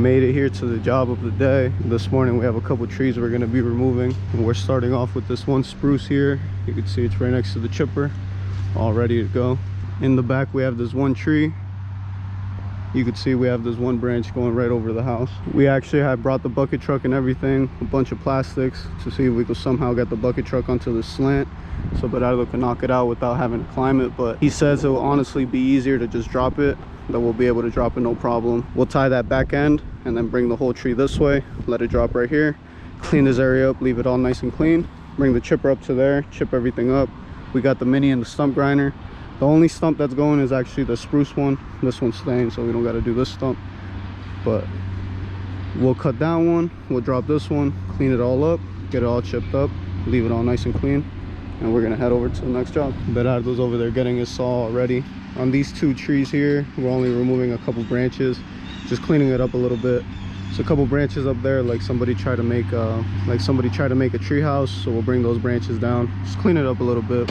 Made it here to the job of the day. This morning we have a couple trees we're going to be removing. We're starting off with this one spruce here. You can see it's right next to the chipper, all ready to go. In the back we have this one tree. You can see we have this one branch going right over the house. We actually had brought the bucket truck and everything, a bunch of plastics, to see if we could somehow get the bucket truck onto the slant so Bernardo can knock it out without having to climb it. But he says it will honestly be easier to just drop it, that we'll be able to drop it no problem. We'll tie that back end and then bring the whole tree this way, let it drop right here, clean this area up, leave it all nice and clean, bring the chipper up to there, chip everything up. We got the mini and the stump grinder. The only stump that's going is actually the spruce one. This one's staying, so we don't got to do this stump. But we'll cut that one, we'll drop this one, clean it all up, get it all chipped up, leave it all nice and clean, and we're gonna head over to the next job. Bernardo's over there getting his saw already. On these two trees here, we're only removing a couple branches, just cleaning it up a little bit. There's a couple branches up there, like somebody tried to make a tree house, so we'll bring those branches down, just clean it up a little bit.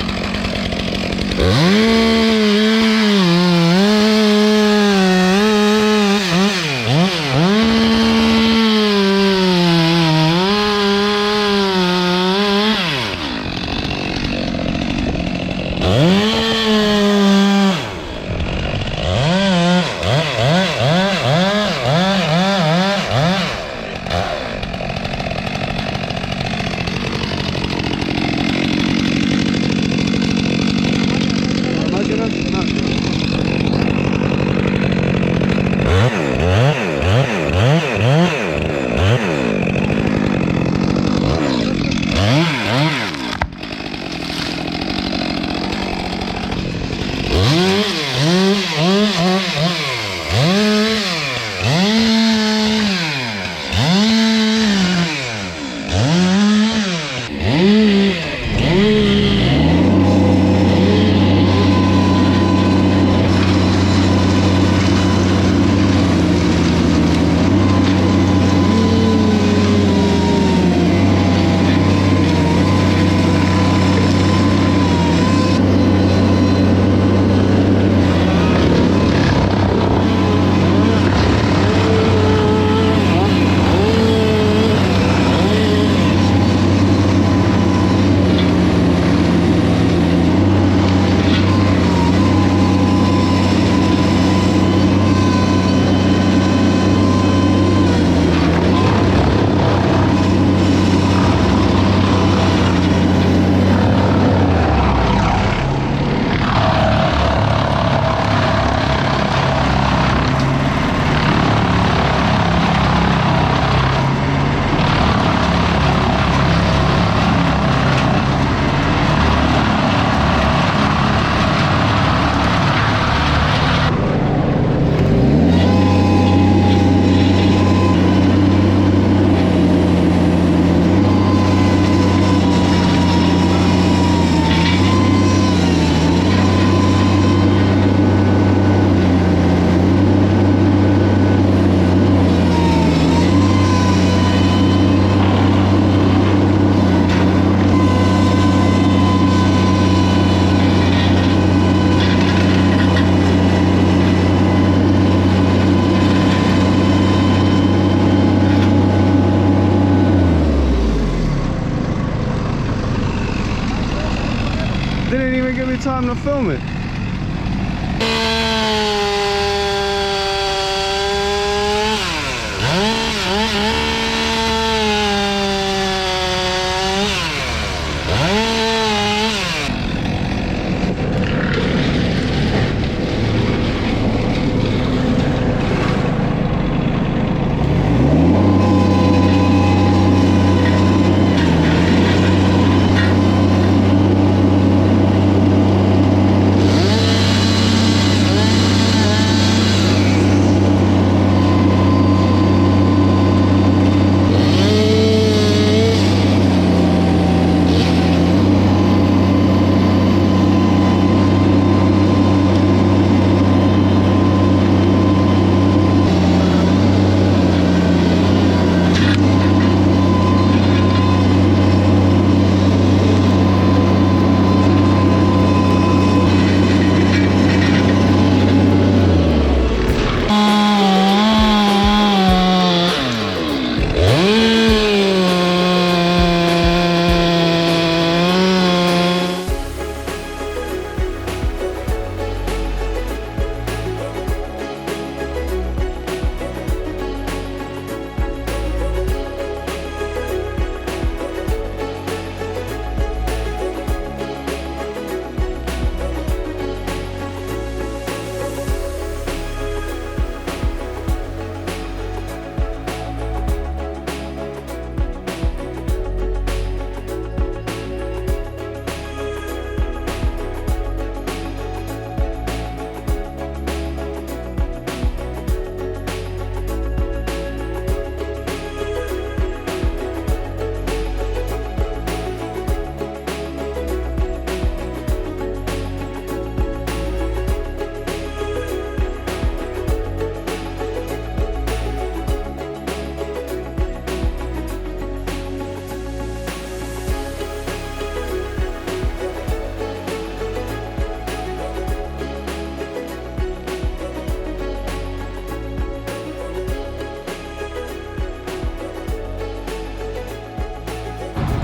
Didn't even give me time to film it.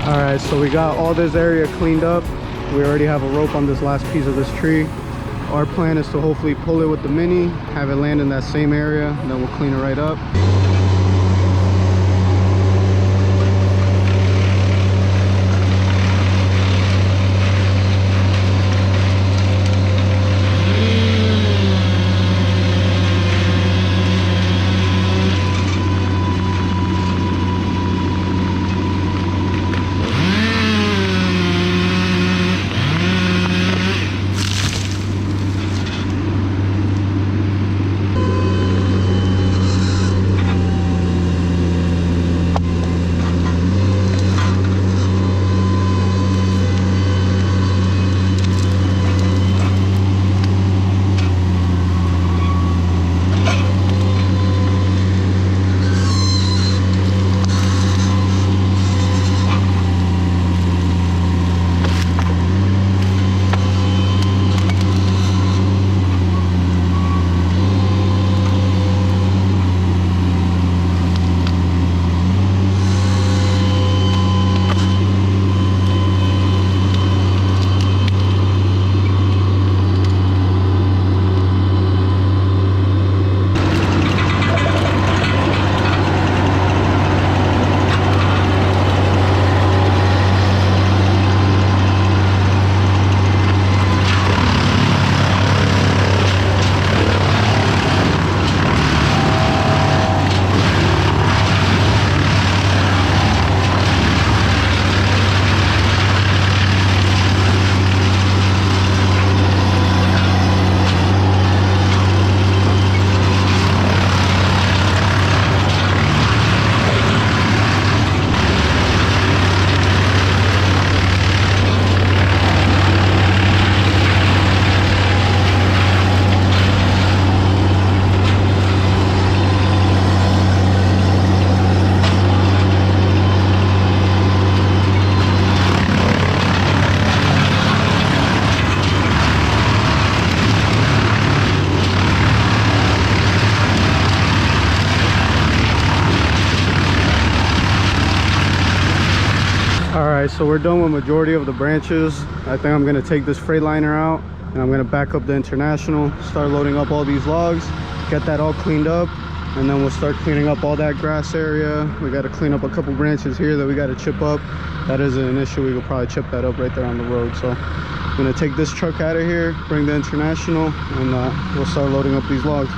All right, so we got all this area cleaned up. We already have a rope on this last piece of this tree. Our plan is to hopefully pull it with the mini, have it land in that same area, and then we'll clean it right up. Alright, so we're done with majority of the branches. I think I'm going to take this Freightliner out and I'm going to back up the International, start loading up all these logs, get that all cleaned up, and then we'll start cleaning up all that grass area. We got to clean up a couple branches here that we got to chip up. That isn't an issue. We could probably chip that up right there on the road. So I'm going to take this truck out of here, bring the International, and we'll start loading up these logs.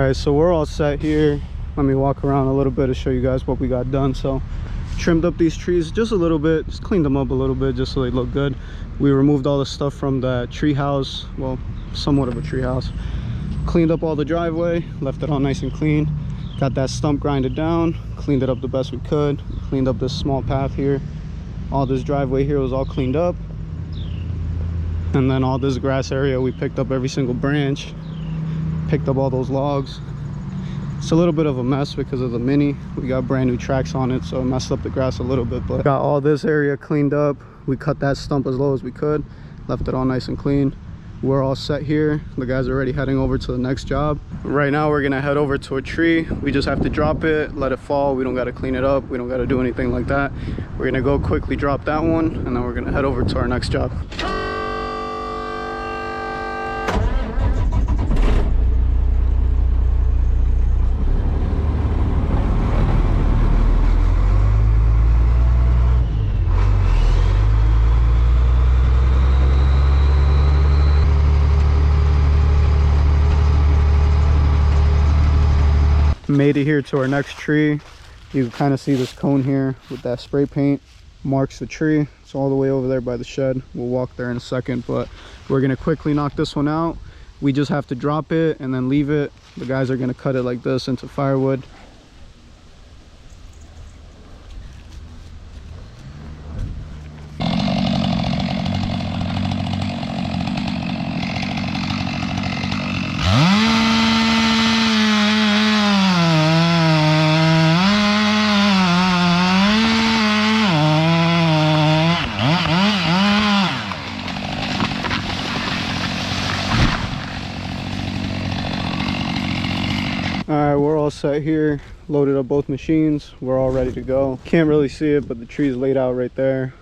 right, so we're all set here. Let me walk around a little bit to show you guys what we got done. So trimmed up these trees just a little bit, just cleaned them up a little bit just so they look good. We removed all the stuff from the tree house, well, somewhat of a tree house. Cleaned up all the driveway, left it all nice and clean. Got that stump grinded down, cleaned it up the best we could. Cleaned up this small path here. All this driveway here was all cleaned up. And then all this grass area, we picked up every single branch, picked up all those logs. It's a little bit of a mess because of the Mini. We got brand new tracks on it, so it messed up the grass a little bit, but got all this area cleaned up. We cut that stump as low as we could, left it all nice and clean. We're all set here. The guys are already heading over to the next job. Right now we're gonna head over to a tree. We just have to drop it, let it fall. We don't gotta clean it up, we don't gotta do anything like that. We're gonna go quickly drop that one, and then we're gonna head over to our next job. Made it here to our next tree. You can kind of see this cone here with that spray paint marks the tree. It's all the way over there by the shed. We'll walk there in a second, but we're gonna quickly knock this one out. We just have to drop it and then leave it. The guys are gonna cut it like this into firewood. Alright, we're all set here, loaded up both machines, we're all ready to go. Can't really see it, but the tree's laid out right there.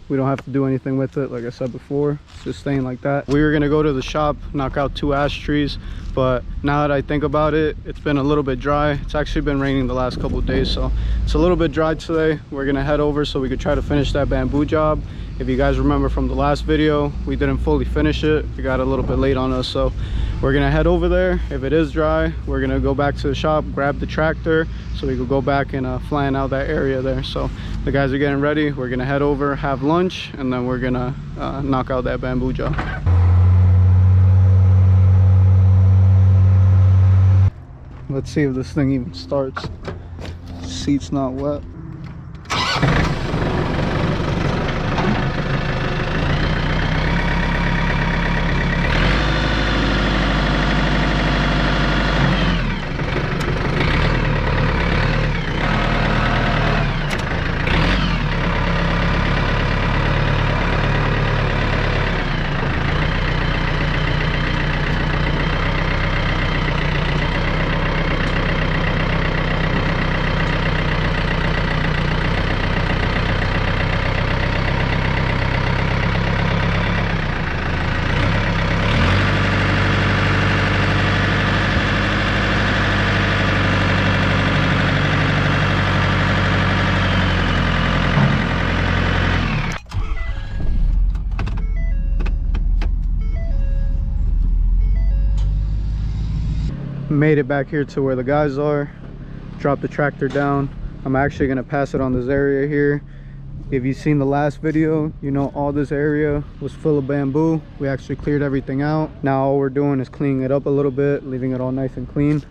We don't have to do anything with it, like I said before. It's just staying like that. We were gonna go to the shop, knock out 2 ash trees, but now that I think about it, it's been a little bit dry. It's actually been raining the last couple of days, so it's a little bit dry today. We're gonna head over so we could try to finish that bamboo job. If you guys remember from the last video, we didn't fully finish it. It got a little bit late on us, so we're gonna head over there. If it is dry, we're gonna go back to the shop, grab the tractor so we could go back and flatten out that area there. So the guys are getting ready. We're gonna head over, have lunch, and then we're gonna knock out that bamboo job. Let's see if this thing even starts. Seat's not wet. Made it back here to where the guys are. Dropped the tractor down. I'm actually gonna pass it on this area here. If you've seen the last video, you know all this area was full of bamboo. We actually cleared everything out. Now all we're doing is cleaning it up a little bit, leaving it all nice and clean.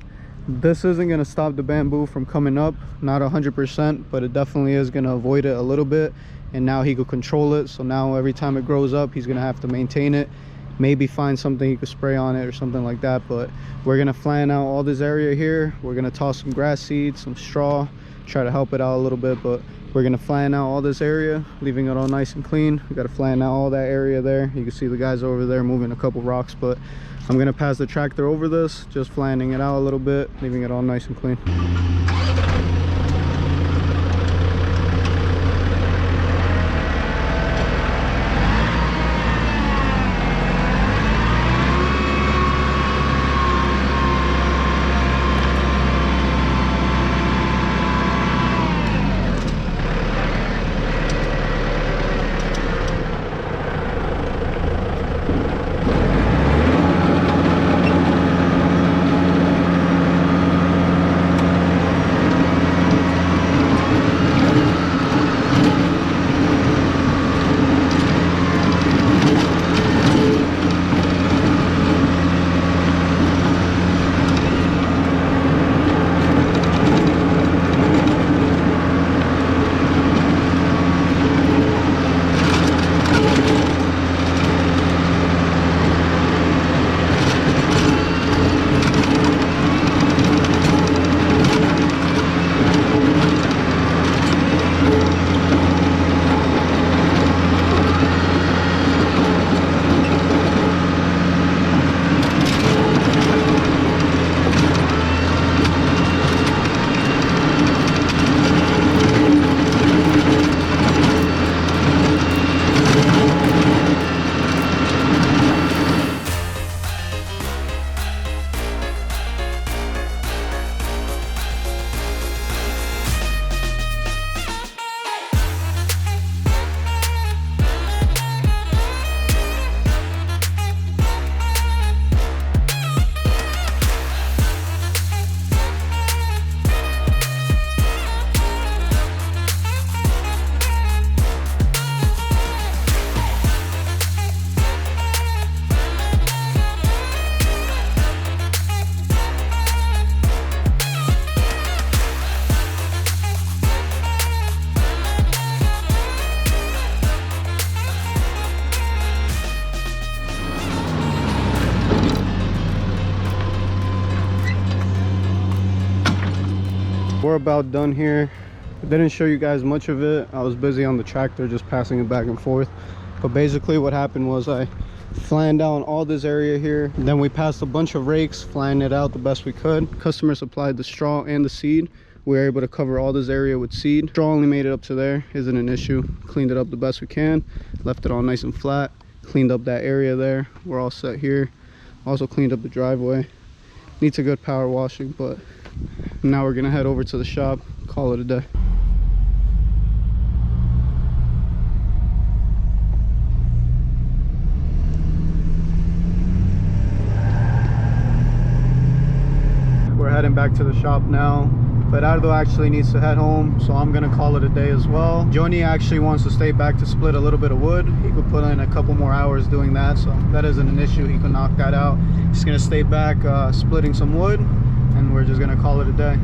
This isn't gonna stop the bamboo from coming up, not 100%, but it definitely is gonna avoid it a little bit. And now he could control it, so now every time it grows up, he's gonna have to maintain it. Maybe find something you could spray on it or something like that. But we're gonna flatten out all this area here. We're gonna toss some grass seeds, some straw, try to help it out a little bit, but we're gonna flatten out all this area, leaving it all nice and clean. We gotta flatten out all that area there. You can see the guys over there moving a couple rocks, but I'm gonna pass the tractor over this, just flattening it out a little bit, leaving it all nice and clean. we're about done here. I didn't show you guys much of it. I was busy on the tractor just passing it back and forth. But basically what happened was I flattened down all this area here. Then we passed a bunch of rakes, flattened it out the best we could. Customer supplied the straw and the seed. We were able to cover all this area with seed. Straw only made it up to there, isn't an issue. Cleaned it up the best we can, left it all nice and flat, cleaned up that area there. We're all set here. Also cleaned up the driveway. Needs a good power washing, but now we're gonna head over to the shop, call it a day. We're heading back to the shop now, but Ardo actually needs to head home, so I'm gonna call it a day as well. Joni actually wants to stay back to split a little bit of wood. He could put in a couple more hours doing that, so that isn't an issue. He can knock that out. He's gonna stay back splitting some wood, and we're just gonna call it a day.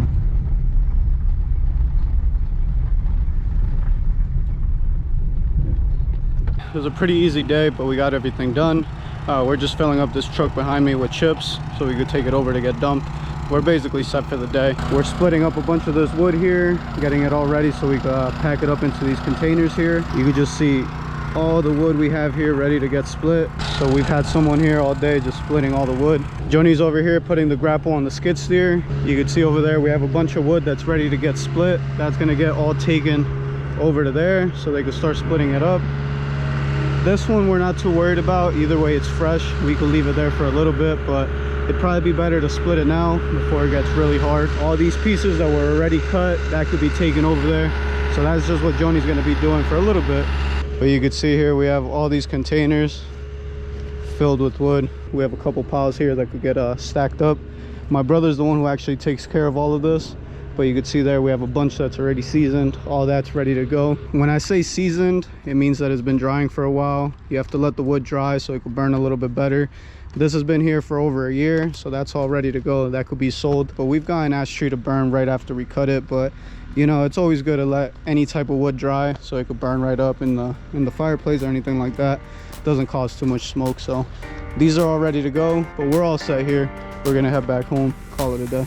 It was a pretty easy day, but we got everything done. We're just filling up this truck behind me with chips so we could take it over to get dumped. We're basically set for the day. We're splitting up a bunch of this wood here, getting it all ready so we can pack it up into these containers here. You can just see all the wood we have here ready to get split. So we've had someone here all day just splitting all the wood. Joni's over here putting the grapple on the skid steer. You can see over there we have a bunch of wood that's ready to get split. That's gonna get all taken over to there so they can start splitting it up. This one we're not too worried about. Either way, it's fresh. We could leave it there for a little bit, but it'd probably be better to split it now before it gets really hard. All these pieces that were already cut, that could be taken over there. So that's just what Joni's gonna be doing for a little bit. But you can see here we have all these containers filled with wood. We have a couple piles here that could get stacked up. My brother's the one who actually takes care of all of this. But you can see there we have a bunch that's already seasoned. All that's ready to go. When I say seasoned, it means that it's been drying for a while. You have to let the wood dry so it can burn a little bit better. This has been here for over a year, so that's all ready to go. That could be sold. But we've gotten ash tree to burn right after we cut it. But you know, it's always good to let any type of wood dry so it could burn right up in the fireplace or anything like that. It doesn't cause too much smoke. So these are all ready to go, but we're all set here. We're gonna head back home, call it a day.